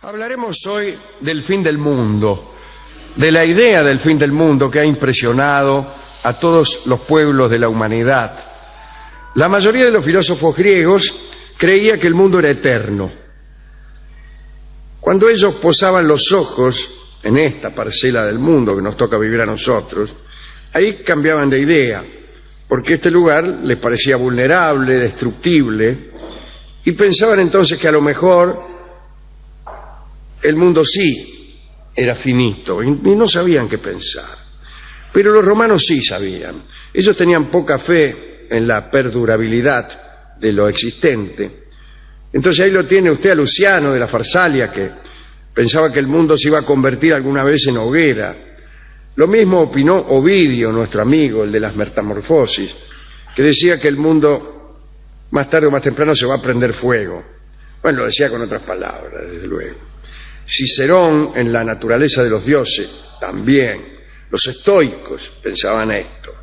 Hablaremos hoy del fin del mundo, de la idea del fin del mundo que ha impresionado a todos los pueblos de la humanidad. La mayoría de los filósofos griegos creía que el mundo era eterno. Cuando ellos posaban los ojos en esta parcela del mundo que nos toca vivir a nosotros, ahí cambiaban de idea, porque este lugar les parecía vulnerable, destructible, y pensaban entonces que a lo mejor el mundo sí era finito, y no sabían qué pensar. Pero los romanos sí sabían. Ellos tenían poca fe en la perdurabilidad de lo existente. Entonces ahí lo tiene usted a Luciano de la Farsalia, que pensaba que el mundo se iba a convertir alguna vez en hoguera. Lo mismo opinó Ovidio, nuestro amigo, el de las Metamorfosis, que decía que el mundo más tarde o más temprano se va a prender fuego. Bueno, lo decía con otras palabras, desde luego. Cicerón, en La naturaleza de los dioses, también. Los estoicos pensaban esto.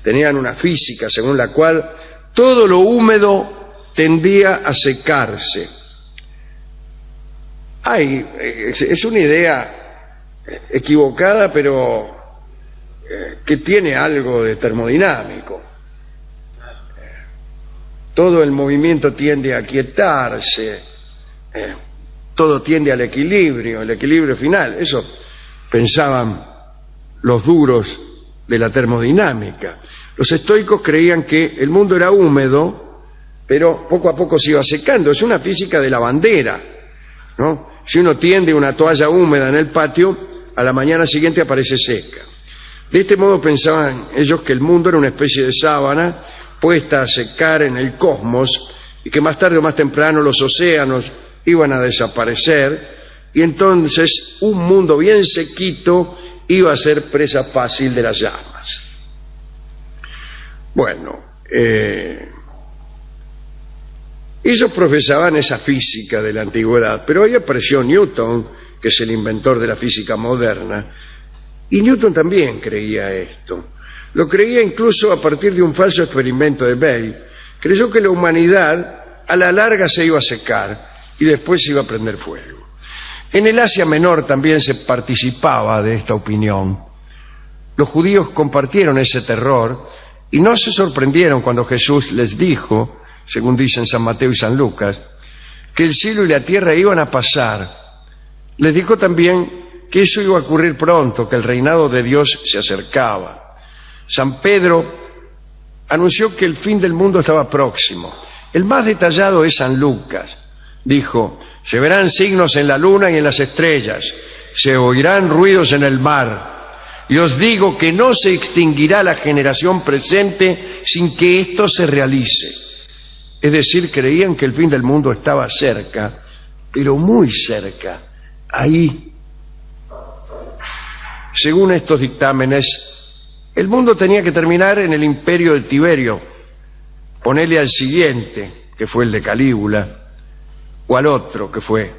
Tenían una física según la cual todo lo húmedo tendía a secarse. Es una idea equivocada, pero que tiene algo de termodinámico. Todo el movimiento tiende a aquietarse, todo tiende al equilibrio, el equilibrio final. Eso pensaban los duros de la termodinámica. Los estoicos creían que el mundo era húmedo, pero poco a poco se iba secando. Es una física de la bandera, ¿no? Si uno tiende una toalla húmeda en el patio, a la mañana siguiente aparece seca. De este modo pensaban ellos que el mundo era una especie de sábana puesta a secar en el cosmos y que más tarde o más temprano los océanos iban a desaparecer y entonces un mundo bien sequito iba a ser presa fácil de las llamas. Bueno, ellos profesaban esa física de la antigüedad, pero ahí apareció Newton, que es el inventor de la física moderna, y Newton también creía esto. Lo creía incluso a partir de un falso experimento de Bell. Creyó que la humanidad a la larga se iba a secar y después se iba a prender fuego. En el Asia Menor también se participaba de esta opinión. Los judíos compartieron ese terror y no se sorprendieron cuando Jesús les dijo, según dicen San Mateo y San Lucas, que el cielo y la tierra iban a pasar. Les dijo también que eso iba a ocurrir pronto, que el reinado de Dios se acercaba. San Pedro anunció que el fin del mundo estaba próximo. El más detallado es San Lucas. Dijo: se verán signos en la luna y en las estrellas, se oirán ruidos en el mar, y os digo que no se extinguirá la generación presente sin que esto se realice. Es decir, creían que el fin del mundo estaba cerca, pero muy cerca, ahí. Según estos dictámenes, el mundo tenía que terminar en el imperio de Tiberio, ponerle al siguiente, que fue el de Calígula, o al otro, que fue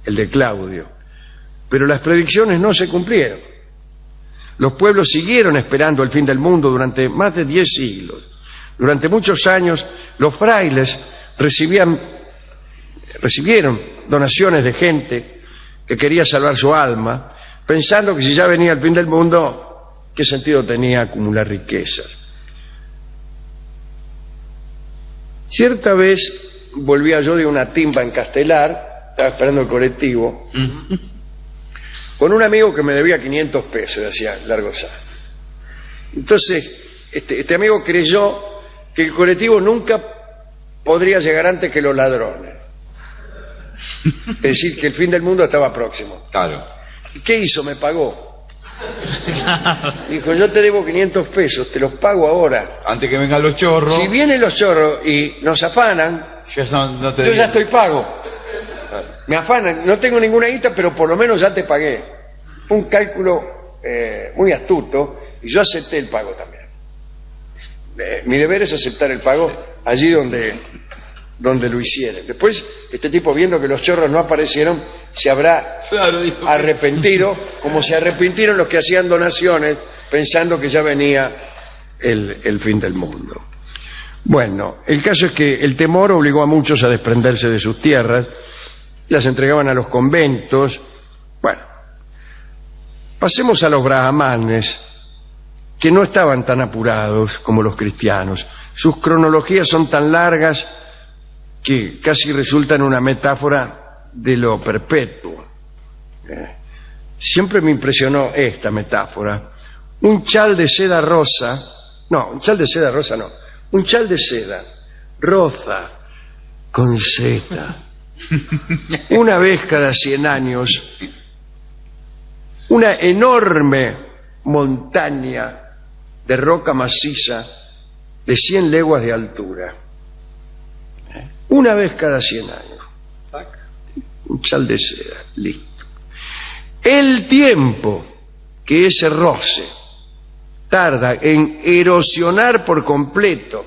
el de Claudio. Pero las predicciones no se cumplieron. Los pueblos siguieron esperando el fin del mundo durante más de 10 siglos. Durante muchos años, los frailes recibieron donaciones de gente que quería salvar su alma, pensando que si ya venía el fin del mundo, ¿qué sentido tenía acumular riquezas? Cierta vez volvía yo de una timba en Castelar, estaba esperando el colectivo, con un amigo que me debía 500 pesos, hacía largos años. Entonces, este amigo creyó que el colectivo nunca podría llegar antes que los ladrones. Es decir, que el fin del mundo estaba próximo. Claro. ¿Y qué hizo? Me pagó. Dijo: yo te debo 500 pesos, te los pago ahora. Antes que vengan los chorros. Si vienen los chorros y nos afanan, yo ya estoy pago. Me afanan, no tengo ninguna guita, pero por lo menos ya te pagué. Un cálculo muy astuto, y yo acepté el pago también. Mi deber es aceptar el pago allí donde lo hicieren. Después, este tipo, viendo que los chorros no aparecieron, se habrá arrepentido, como se arrepintieron los que hacían donaciones pensando que ya venía el fin del mundo. Bueno, el caso es que el temor obligó a muchos a desprenderse de sus tierras las entregaban a los conventos. Bueno, pasemos a los brahmanes, que no estaban tan apurados como los cristianos. Sus cronologías son tan largas que casi resultan una metáfora de lo perpetuo. Siempre me impresionó esta metáfora. Un chal de seda rosa, un chal de seda roza con Z. Una vez cada 100 años, una enorme montaña de roca maciza de 100 leguas de altura. Una vez cada 100 años. Un chal de seda, listo. El tiempo que ese roce tarda en erosionar por completo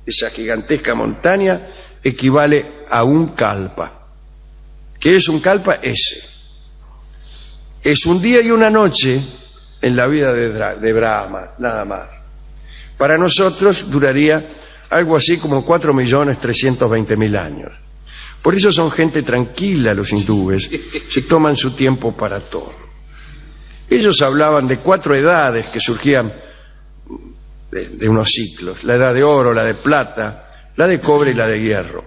esa gigantesca montaña equivale a un kalpa. ¿Qué es un kalpa? Ese. Es un día y una noche en la vida de Brahma, nada más. Para nosotros duraría algo así como 4.320.000 años. Por eso son gente tranquila los hindúes, se toman su tiempo para todo. Ellos hablaban de 4 edades que surgían de unos ciclos: la edad de oro, la de plata, la de cobre y la de hierro.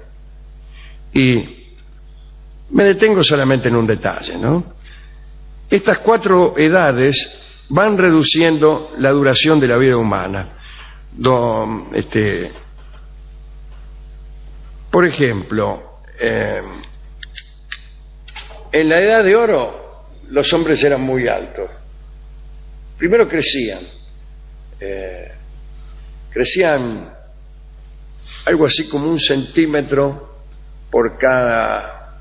Y me detengo solamente en un detalle, ¿no? Estas 4 edades van reduciendo la duración de la vida humana. Por ejemplo, en la edad de oro los hombres eran muy altos. Primero crecían algo así como 1 centímetro por cada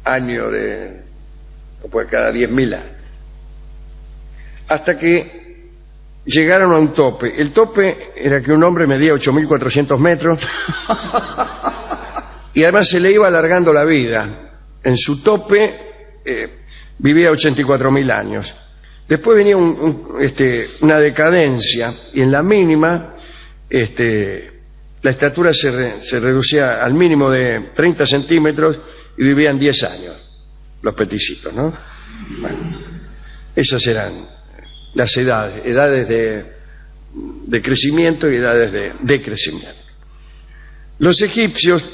año o por cada 10.000 años, hasta que llegaron a un tope. El tope era que un hombre medía 8.400 metros y además se le iba alargando la vida. En su tope vivía 84.000 años. Después venía una decadencia, y en la mínima la estatura se reducía al mínimo de 30 centímetros y vivían 10 años los peticitos, ¿no? Bueno, esas eran las edades de crecimiento y edades de decrecimiento. Los egipcios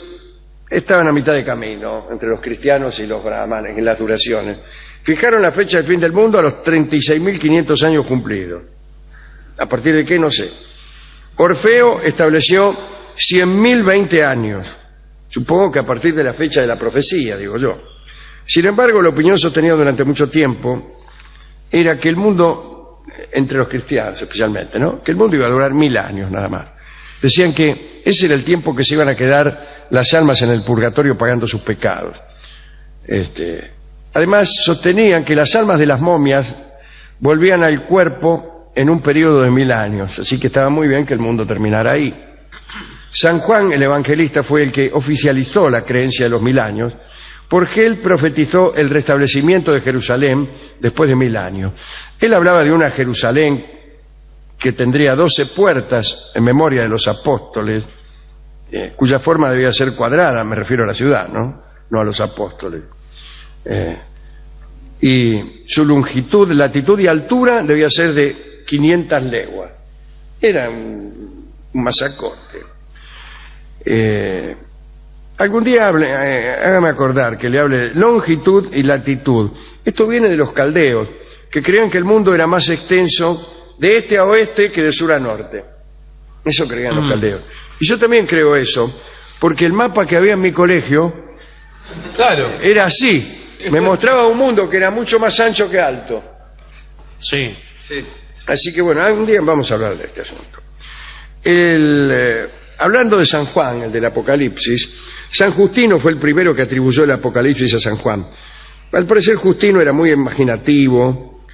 estaban a mitad de camino entre los cristianos y los brahmanes en las duraciones. Fijaron la fecha del fin del mundo a los 36.500 años cumplidos. ¿A partir de qué? No sé. Orfeo estableció 100.020 años. Supongo que a partir de la fecha de la profecía, digo yo. Sin embargo, la opinión sostenida durante mucho tiempo era que el mundo, entre los cristianos especialmente, ¿no?, que el mundo iba a durar 1.000 años nada más. Decían que ese era el tiempo que se iban a quedar las almas en el purgatorio pagando sus pecados. Además, sostenían que las almas de las momias volvían al cuerpo en un periodo de 1.000 años, así que estaba muy bien que el mundo terminara ahí. San Juan, el evangelista, fue el que oficializó la creencia de los 1.000 años, porque él profetizó el restablecimiento de Jerusalén después de 1.000 años. Él hablaba de una Jerusalén que tendría 12 puertas en memoria de los apóstoles, cuya forma debía ser cuadrada, me refiero a la ciudad, no a los apóstoles. Y su longitud, latitud y altura debía ser de 500 leguas. Era un masacote. Algún día hágame acordar que le hable de longitud y latitud. Esto viene de los caldeos, que creían que el mundo era más extenso de este a oeste que de sur a norte. Eso creían los caldeos. Y yo también creo eso, porque el mapa que había en mi colegio, claro, era así. Me mostraba un mundo que era mucho más ancho que alto. Sí. Así que bueno, algún día vamos a hablar de este asunto. Hablando de San Juan, el del Apocalipsis, San Justino fue el primero que atribuyó el Apocalipsis a San Juan. Al parecer Justino era muy imaginativo,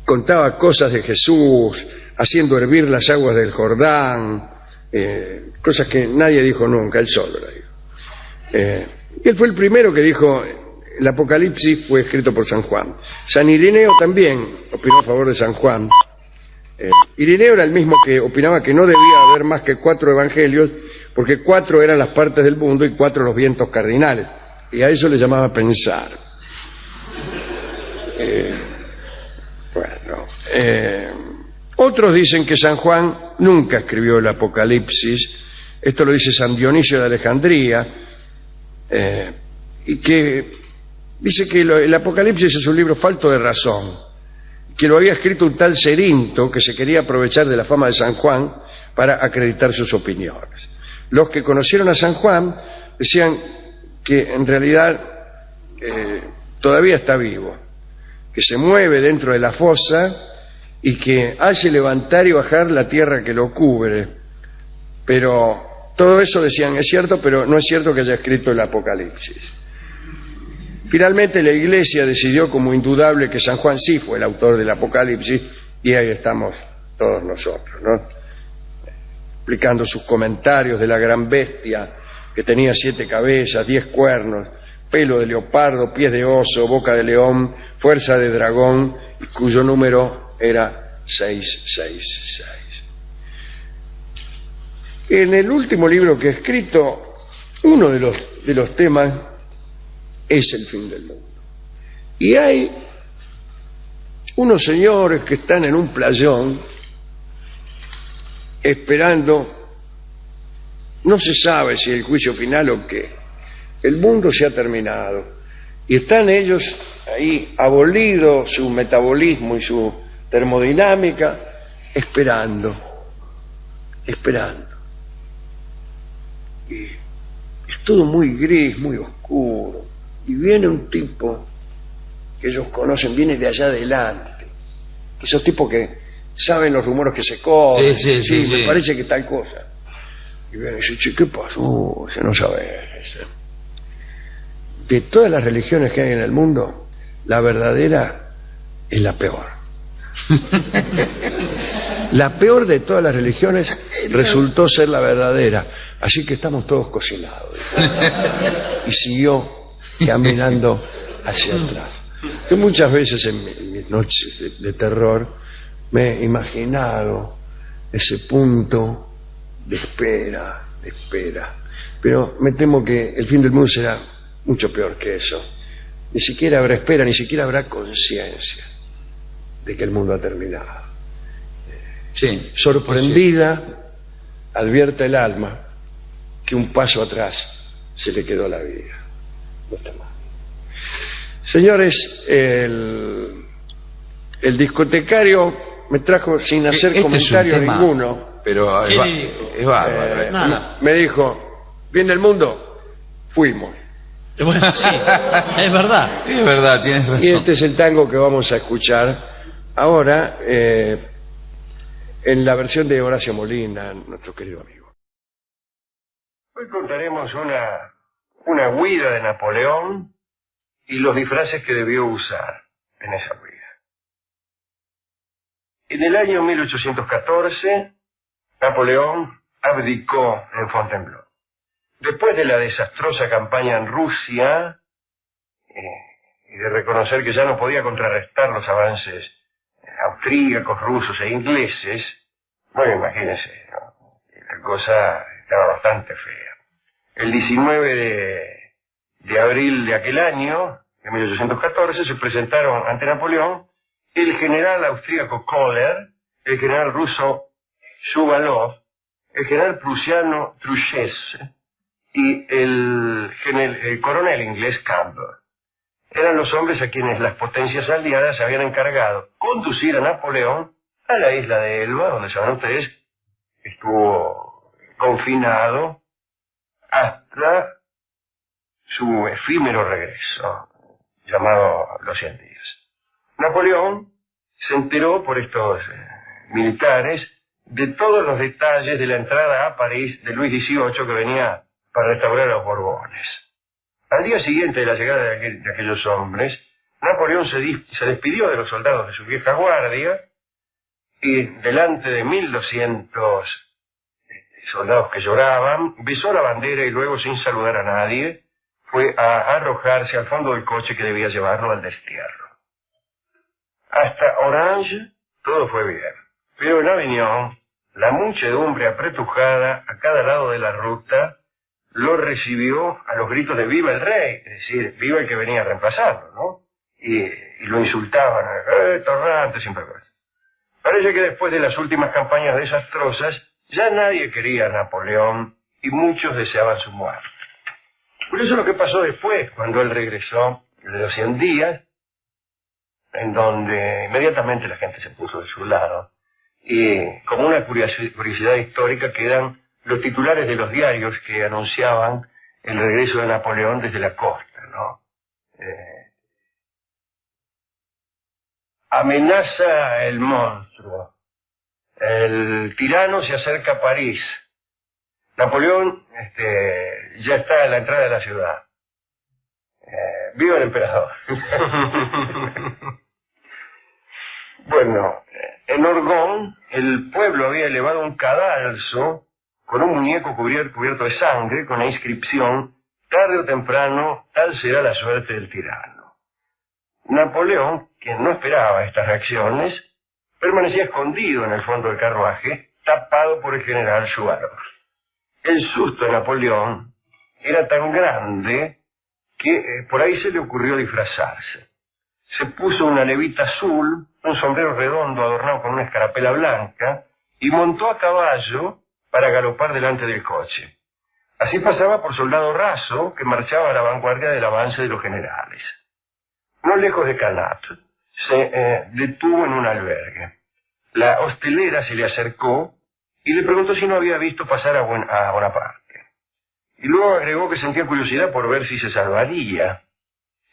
contaba cosas de Jesús, haciendo hervir las aguas del Jordán, cosas que nadie dijo nunca, él solo la dijo. Y él fue el primero que dijo: el Apocalipsis fue escrito por San Juan. San Ireneo también opinó a favor de San Juan. Ireneo era el mismo que opinaba que no debía haber más que 4 evangelios, porque 4 eran las partes del mundo y 4 los vientos cardinales. y a eso le llamaba pensar. Otros dicen que San Juan nunca escribió el Apocalipsis. Esto lo dice San Dionisio de Alejandría, y que dice que el Apocalipsis es un libro falto de razón, que lo había escrito un tal Cerinto que se quería aprovechar de la fama de San Juan para acreditar sus opiniones. Los que conocieron a San Juan decían que en realidad todavía está vivo, que se mueve dentro de la fosa y que hace levantar y bajar la tierra que lo cubre. Pero todo eso decían es cierto, pero no es cierto que haya escrito el Apocalipsis. Finalmente la Iglesia decidió como indudable que San Juan sí fue el autor del Apocalipsis, y ahí estamos todos nosotros, ¿no? Explicando sus comentarios de la gran bestia que tenía 7 cabezas, 10 cuernos, pelo de leopardo, pies de oso, boca de león, fuerza de dragón, y cuyo número era 666. En el último libro que he escrito, uno de los temas es el fin del mundo. Y hay unos señores que están en un playón esperando, no se sabe si el juicio final o qué. El mundo se ha terminado y están ellos ahí abolido su metabolismo y su termodinámica, esperando. Y es todo muy gris, muy oscuro. Y viene un tipo que ellos conocen, viene de allá adelante. Esos tipos que saben los rumores que se corren. Sí, me parece que tal cosa. Y viene y dice, che, ¿qué pasó? Se no sabe. De todas las religiones que hay en el mundo, la verdadera es la peor. La peor de todas las religiones resultó ser la verdadera. Así que estamos todos cocinados. Y siguió caminando hacia atrás. Yo muchas veces en mis noches de terror me he imaginado ese punto de espera. Pero me temo que el fin del mundo será mucho peor que eso. Ni siquiera habrá espera, ni siquiera habrá conciencia de que el mundo ha terminado. Sí, sorprendida, advierte el alma que un paso atrás se le quedó la vida. No está mal. Señores, el discotecario me trajo sin hacer comentario ninguno. Pero es bárbaro. Me dijo, ¿viene el mundo? Fuimos. Bueno, sí, es verdad. Es verdad, tienes razón. Y este es el tango que vamos a escuchar ahora, en la versión de Horacio Molina, nuestro querido amigo. Hoy contaremos una huida de Napoleón y los disfraces que debió usar en esa huida. En el año 1814, Napoleón abdicó en Fontainebleau. Después de la desastrosa campaña en Rusia y de reconocer que ya no podía contrarrestar los avances austríacos, rusos e ingleses, bueno, imagínense, ¿no? La cosa estaba bastante fea. El 19 de abril de aquel año, de 1814, se presentaron ante Napoleón el general austríaco Kohler, el general ruso Shuvalov, el general prusiano Truchess y el coronel inglés Campbell. Eran los hombres a quienes las potencias aliadas habían encargado conducir a Napoleón a la isla de Elba, donde, saben ustedes, estuvo confinado hasta su efímero regreso, llamado los 100 días. Napoleón se enteró por estos militares de todos los detalles de la entrada a París de Luis XVIII, que venía para restaurar a los Borbones. Al día siguiente de la llegada de aquellos hombres, Napoleón se despidió de los soldados de su vieja guardia y, delante de 1200 soldados que lloraban, besó la bandera y luego, sin saludar a nadie, fue a arrojarse al fondo del coche que debía llevarlo al destierro. Hasta Orange todo fue bien, pero en Avignon la muchedumbre apretujada a cada lado de la ruta lo recibió a los gritos de viva el rey, es decir, viva el que venía a reemplazarlo, ¿no? Y lo insultaban, torrante, siempre cosas. Parece que después de las últimas campañas desastrosas, ya nadie quería a Napoleón y muchos deseaban su muerte. Por eso lo que pasó después, cuando él regresó de los 100 días, en donde inmediatamente la gente se puso de su lado, y como una curiosidad histórica quedan los titulares de los diarios que anunciaban el regreso de Napoleón desde la costa, ¿no? Amenaza el monstruo. El tirano se acerca a París. Napoleón ya está a la entrada de la ciudad. ¡Viva el emperador! Bueno, en Orgón, el pueblo había elevado un cadalso con un muñeco cubierto de sangre, con la inscripción: tarde o temprano, tal será la suerte del tirano. Napoleón, quien no esperaba estas reacciones, permanecía escondido en el fondo del carruaje, tapado por el general Suárez. El susto de Napoleón era tan grande que por ahí se le ocurrió disfrazarse. Se puso una levita azul, un sombrero redondo adornado con una escarapela blanca, y montó a caballo para galopar delante del coche. Así pasaba por Soldado Raso, que marchaba a la vanguardia del avance de los generales. No lejos de Canat, se detuvo en un albergue. La hostelera se le acercó y le preguntó si no había visto pasar a Bonaparte. Y luego agregó que sentía curiosidad por ver si se salvaría.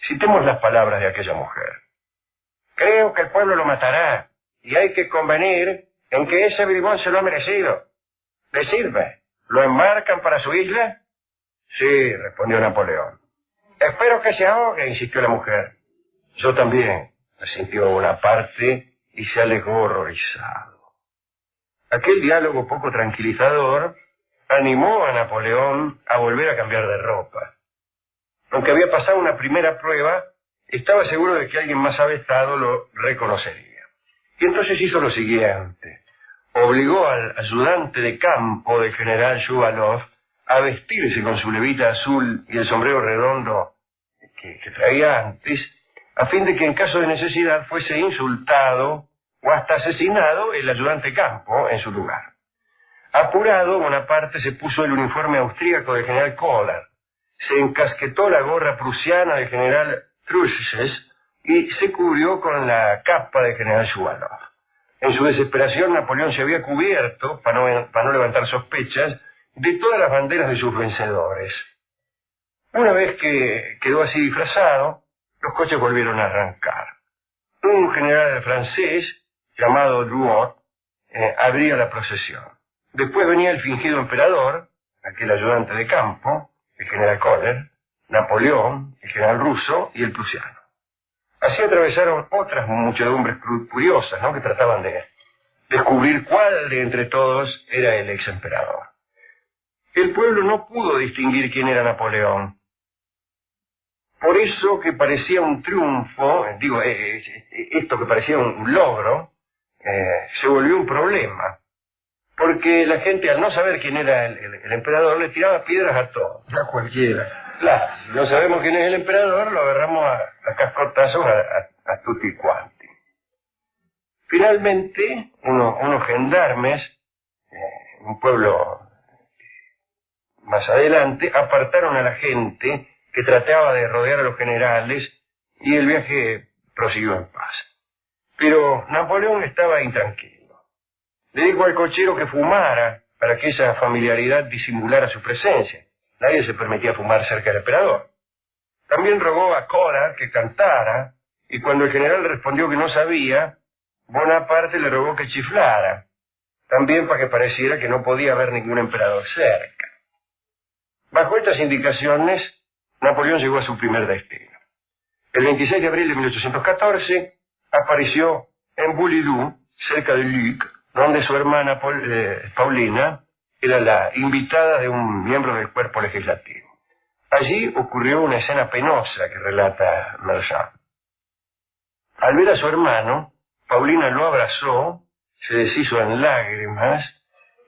Citemos las palabras de aquella mujer. Creo que el pueblo lo matará, y hay que convenir en que ese bribón se lo ha merecido. ¿Le sirve? ¿Lo embarcan para su isla? Sí, respondió Napoleón. Espero que se ahogue, insistió la mujer. Yo también, asintió Bonaparte y se alejó horrorizado. Aquel diálogo poco tranquilizador animó a Napoleón a volver a cambiar de ropa. Aunque había pasado una primera prueba, estaba seguro de que alguien más avestado lo reconocería. Y entonces hizo lo siguiente. Obligó al ayudante de campo del general Shuvalov a vestirse con su levita azul y el sombrero redondo que traía antes, a fin de que en caso de necesidad fuese insultado o hasta asesinado el ayudante de campo en su lugar. Apurado, Bonaparte se puso el uniforme austríaco del general Kohler, se encasquetó la gorra prusiana del general Truchsess y se cubrió con la capa del general Shuvalov. En su desesperación, Napoleón se había cubierto, para no levantar sospechas, de todas las banderas de sus vencedores. Una vez que quedó así disfrazado, los coches volvieron a arrancar. Un general francés, llamado Drouot, abría la procesión. Después venía el fingido emperador, aquel ayudante de campo, el general Kohler, Napoleón, el general ruso y el prusiano. Así atravesaron otras muchedumbres curiosas, ¿no?, que trataban de descubrir cuál de entre todos era el ex emperador. El pueblo no pudo distinguir quién era Napoleón. Por eso que parecía un triunfo, esto que parecía un logro, se volvió un problema. Porque la gente, al no saber quién era el emperador, le tiraba piedras a todos. A cualquiera. Claro, si no sabemos quién es el emperador, lo agarramos a cascotazos a tutti quanti. Finalmente, unos gendarmes, un pueblo más adelante, apartaron a la gente que trataba de rodear a los generales y el viaje prosiguió en paz. Pero Napoleón estaba intranquilo. Le dijo al cochero que fumara para que esa familiaridad disimulara su presencia. Nadie se permitía fumar cerca del emperador. También rogó a Kohler que cantara, y cuando el general respondió que no sabía, Bonaparte le rogó que chiflara, también para que pareciera que no podía haber ningún emperador cerca. Bajo estas indicaciones, Napoleón llegó a su primer destino. El 26 de abril de 1814 apareció en Boulidoux, cerca de Luc, donde su hermana Paulina era la invitada de un miembro del cuerpo legislativo. Allí ocurrió una escena penosa que relata Merchant. Al ver a su hermano, Paulina lo abrazó, se deshizo en lágrimas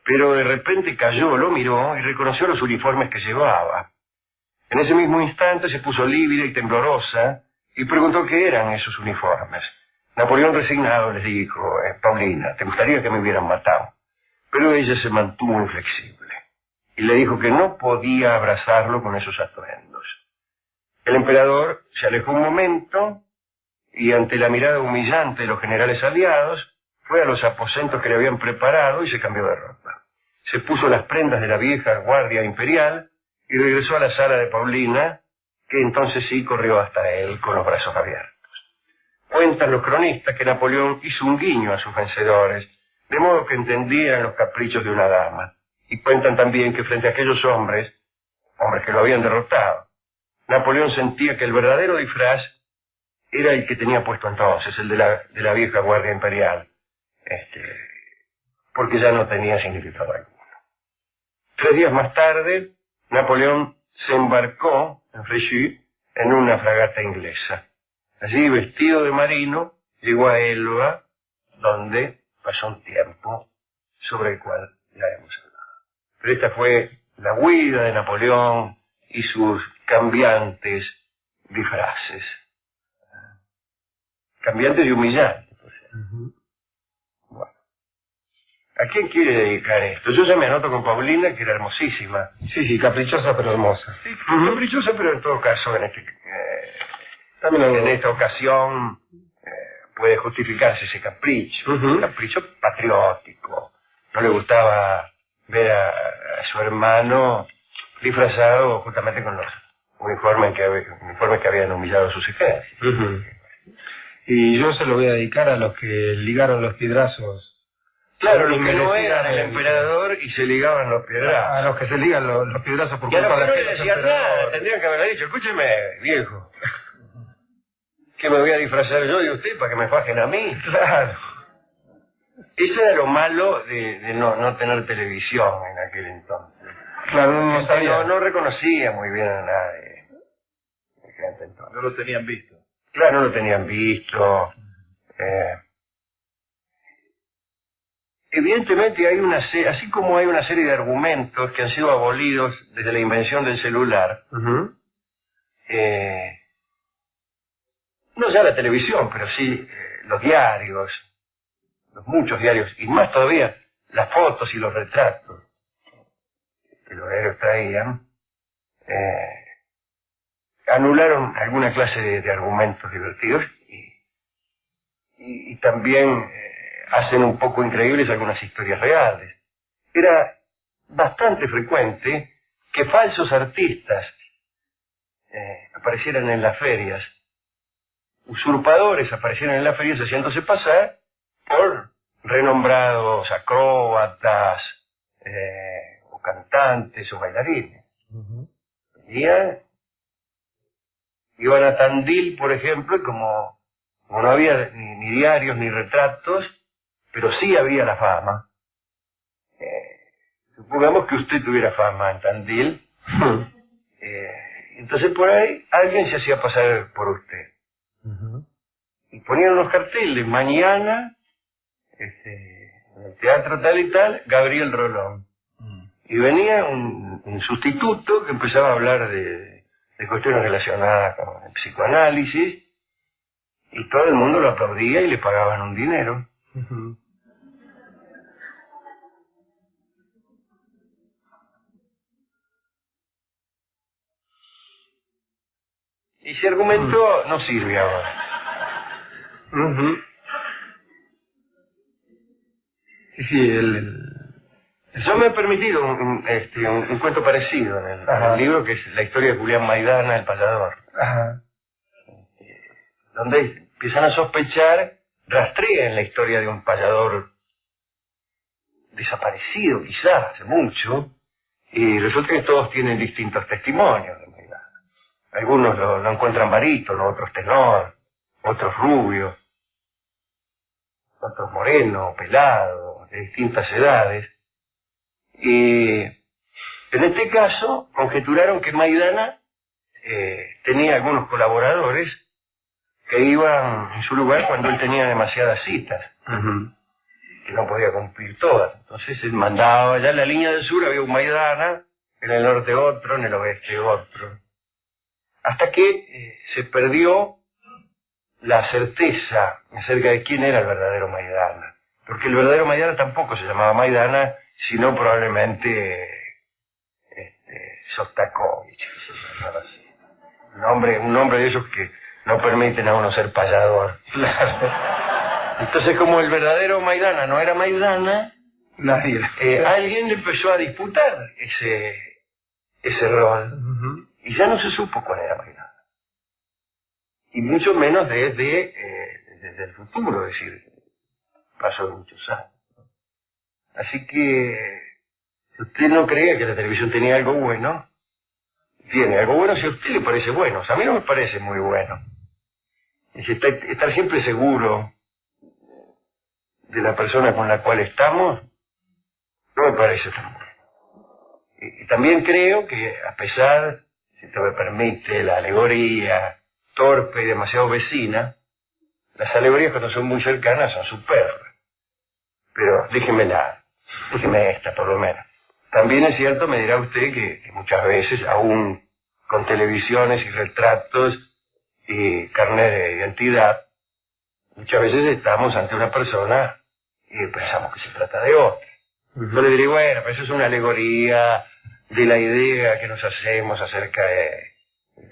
pero de repente cayó, lo miró y reconoció los uniformes que llevaba. En ese mismo instante se puso lívida y temblorosa y preguntó qué eran esos uniformes. Napoleón resignado les dijo, Paulina, ¿te gustaría que me hubieran matado? Pero ella se mantuvo inflexible y le dijo que no podía abrazarlo con esos atuendos. El emperador se alejó un momento y ante la mirada humillante de los generales aliados, fue a los aposentos que le habían preparado y se cambió de ropa. Se puso las prendas de la vieja guardia imperial y regresó a la sala de Paulina, que entonces sí corrió hasta él con los brazos abiertos. Cuentan los cronistas que Napoleón hizo un guiño a sus vencedores, de modo que entendían los caprichos de una dama. Y cuentan también que frente a aquellos hombres que lo habían derrotado, Napoleón sentía que el verdadero disfraz era el que tenía puesto entonces, el de la vieja guardia imperial, porque ya no tenía significado alguno. 3 días más tarde, Napoleón se embarcó en Fréjus en una fragata inglesa. Allí, vestido de marino, llegó a Elba, donde pasó un tiempo sobre el cual ya hemos hablado. Pero esta fue la huida de Napoleón y sus cambiantes disfraces. Cambiantes y humillantes, por cierto. Bueno. ¿A quién quiere dedicar esto? Yo ya me anoto con Paulina, que era hermosísima. Sí, caprichosa pero hermosa. Sí, caprichosa, pero en todo caso, en esta ocasión, puede justificarse ese capricho. Un capricho patriótico. No le gustaba ver a su hermano disfrazado justamente con los uniformes que habían humillado a sus ejércitos. Y yo se lo voy a dedicar a los que ligaron los piedrazos. Claro, los que no eran el emperador y se ligaban los piedrazos. A los que se ligan los piedrazos por Y a los culpa que no de le aquellos decían nada, emperadores. tendrían que haberle dicho, escúcheme, viejo, que me voy a disfrazar yo y usted para que me fajen a mí. Claro. Eso era lo malo de no tener televisión en aquel entonces. Claro, no sabía. No reconocía muy bien a nadie. No lo tenían visto. Claro, no lo tenían visto. Evidentemente hay así como hay una serie de argumentos que han sido abolidos desde la invención del celular, no ya la televisión, pero sí los diarios, los muchos diarios, y más todavía las fotos y los retratos que los diarios traían, anularon alguna clase de argumentos divertidos y también hacen un poco increíbles algunas historias reales. Era bastante frecuente que falsos artistas aparecieran en las ferias, usurpadores aparecieran en las ferias haciéndose pasar por renombrados acróbatas, o cantantes o bailarines. Iban a Tandil, por ejemplo, y como no había ni diarios ni retratos, pero sí había la fama. Supongamos que usted tuviera fama en Tandil, entonces por ahí alguien se hacía pasar por usted. Y ponían unos carteles, mañana, en el teatro tal y tal, Gabriel Rolón. Y venía un sustituto que empezaba a hablar de cuestiones relacionadas con el psicoanálisis, y todo el mundo lo aplaudía y le pagaban un dinero. Y ese argumento no sirve ahora. Sí, Yo me he permitido un cuento parecido en el libro, que es la historia de Julián Maidana, el payador. Donde empiezan a sospechar, rastrean la historia de un payador desaparecido quizás hace mucho, y resulta que todos tienen distintos testimonios de Maidana. Algunos lo encuentran barítono, otros tenor, otros rubio, otros moreno, pelado, de distintas edades. Y en este caso conjeturaron que Maidana tenía algunos colaboradores que iban en su lugar cuando él tenía demasiadas citas. que no podía cumplir todas. Entonces él mandaba, ya en la línea del sur había un Maidana, en el norte otro, en el oeste otro. Hasta que se perdió la certeza acerca de quién era el verdadero Maidana. Porque el verdadero Maidana tampoco se llamaba Maidana, sino probablemente Sostakovich. Un nombre de esos que no permiten a uno ser payador. Claro. Entonces, como el verdadero Maidana no era Maidana, alguien le empezó a disputar ese rol. Y ya no se supo cuál era Maidana. Y mucho menos desde el futuro, es decir, pasó muchos años. Así que, si usted no creía que la televisión tenía algo bueno, tiene algo bueno si a usted le parece bueno. O sea, a mí no me parece muy bueno. Es estar siempre seguro de la persona con la cual estamos, no me parece tan bueno. Y también creo que, a pesar, si usted me permite, la alegoría torpe y demasiado vecina, las alegorías cuando son muy cercanas son superfluas. Pero déjeme esta por lo menos. También es cierto, me dirá usted, que muchas veces, aún con televisiones y retratos y carnet de identidad, muchas veces estamos ante una persona y pensamos que se trata de otra. Yo le diré, bueno, pero eso es una alegoría de la idea que nos hacemos acerca de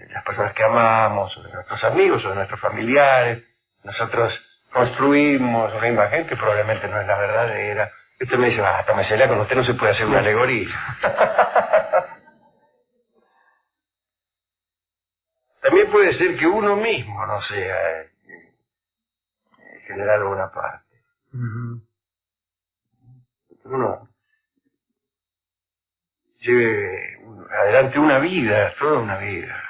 las personas que amamos, o de nuestros amigos, o de nuestros familiares. Nosotros construimos una imagen que probablemente no es la verdadera. Usted me dice, tómesela, con usted no se puede hacer una alegoría. También puede ser que uno mismo no sea General Bonaparte. Uno lleve adelante una vida, toda una vida.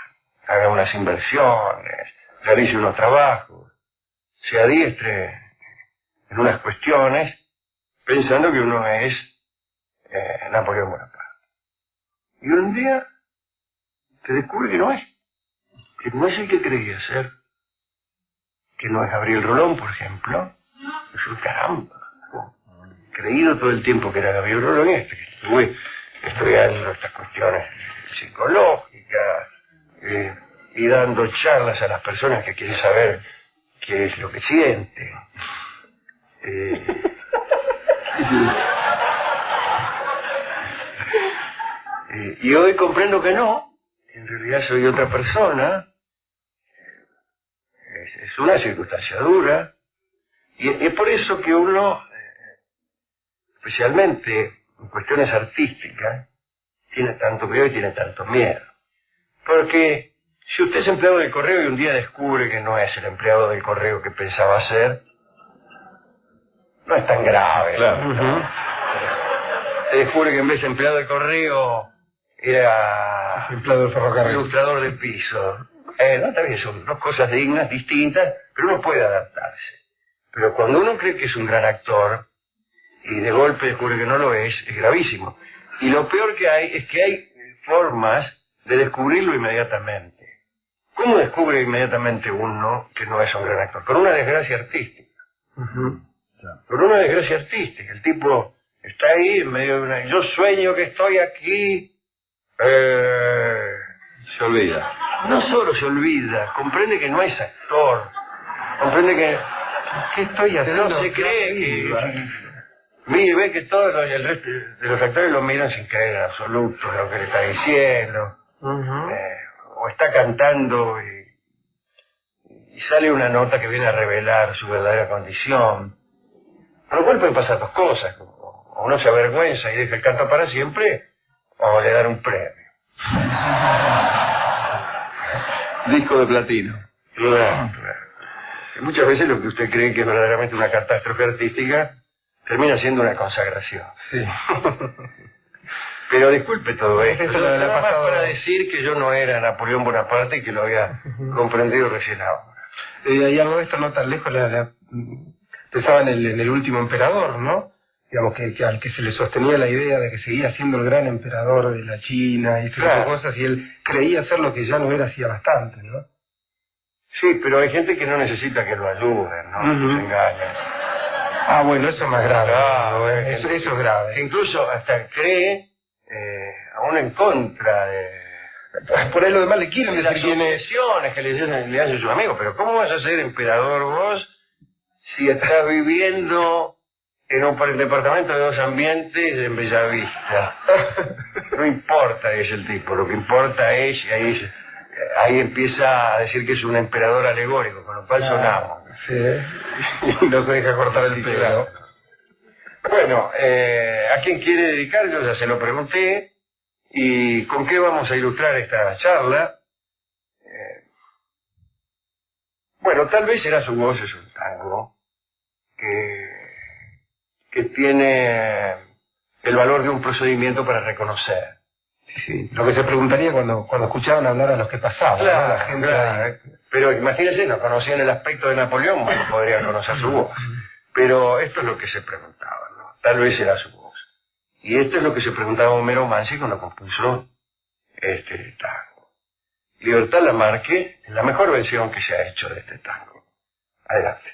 Haga unas inversiones, realice unos trabajos, se adiestre en unas cuestiones, pensando que uno es Napoleón Bonaparte. Y un día se descubre que no es el que creía ser, que no es Gabriel Rolón, por ejemplo. Es un caramba. Creído todo el tiempo que era Gabriel Rolón, y que estuve estudiando estas cuestiones psicológicas y dando charlas a las personas que quieren saber qué es lo que sienten. Y hoy comprendo que no, en realidad soy otra persona. Es una circunstancia dura, y es por eso que uno, especialmente en cuestiones artísticas, tiene tanto cuidado y tiene tanto miedo. Porque si usted es empleado del correo y un día descubre que no es el empleado del correo que pensaba ser, no es tan grave. Claro. Se descubre que en vez de empleado del correo era empleado del ferrocarril, ilustrador de piso. No, también son dos cosas dignas, distintas, pero uno puede adaptarse. Pero cuando uno cree que es un gran actor y de golpe descubre que no lo es gravísimo. Y lo peor que hay es que hay formas de descubrirlo inmediatamente. ¿Cómo descubre inmediatamente uno que no es un gran actor? Con una desgracia artística. Con una desgracia artística. El tipo está ahí en medio de una... Yo sueño que estoy aquí... Se olvida. No solo se olvida, comprende que no es actor. Comprende que... ¿Qué estoy haciendo? No se cree que... Mire, ve que todos el resto de los actores lo miran sin creer en absoluto lo que le está diciendo. O está cantando y sale una nota que viene a revelar su verdadera condición. Con lo cual pueden pasar dos cosas. O uno se avergüenza y deja el canto para siempre, o le dan un premio. Disco de platino. Claro. Y muchas veces lo que usted cree que es verdaderamente una catástrofe artística termina siendo una consagración. Sí. Pero disculpe todo esto. Nada más para decir que yo no era Napoleón Bonaparte y que lo había comprendido recién ahora. Y algo de esto no tan lejos, pensaba en el último emperador, ¿no? Digamos que al que se le sostenía la idea de que seguía siendo el gran emperador de la China y este tipo de cosas, y él creía ser lo que ya no era hacía bastante, ¿no? Sí, pero hay gente que no necesita que lo ayuden, ¿no? Se engañan. Ah, bueno, eso es más grave. Claro, eso es grave. Incluso hasta cree, aún en contra de... Por ahí lo demás le quieren las decir quién es. objeciones que le hacen sus amigos. Pero ¿cómo vas a ser emperador vos si estás viviendo en un departamento de 2 ambientes en Bellavista? No importa es el tipo, lo que importa es, ahí empieza a decir que es un emperador alegórico, con lo cual sonamos. Sí. Y no se deja cortar el pelo. Claro. Bueno, ¿a quién quiere dedicar? Yo ya se lo pregunté. ¿Y con qué vamos a ilustrar esta charla? Bueno, tal vez Era su voz es un tango que tiene el valor de un procedimiento para reconocer. Sí. Lo que se preguntaría cuando escuchaban hablar a los que pasaban, Claro, ¿no? La gente claro. Pero imagínense, no conocían el aspecto de Napoleón, bueno, podrían conocer su voz. Pero esto es lo que se preguntaba, ¿no? Tal vez era su voz. Y esto es lo que se preguntaba Homero Mansi cuando compuso este tango. Libertad Lamarque es la mejor versión que se ha hecho de este tango. Adelante.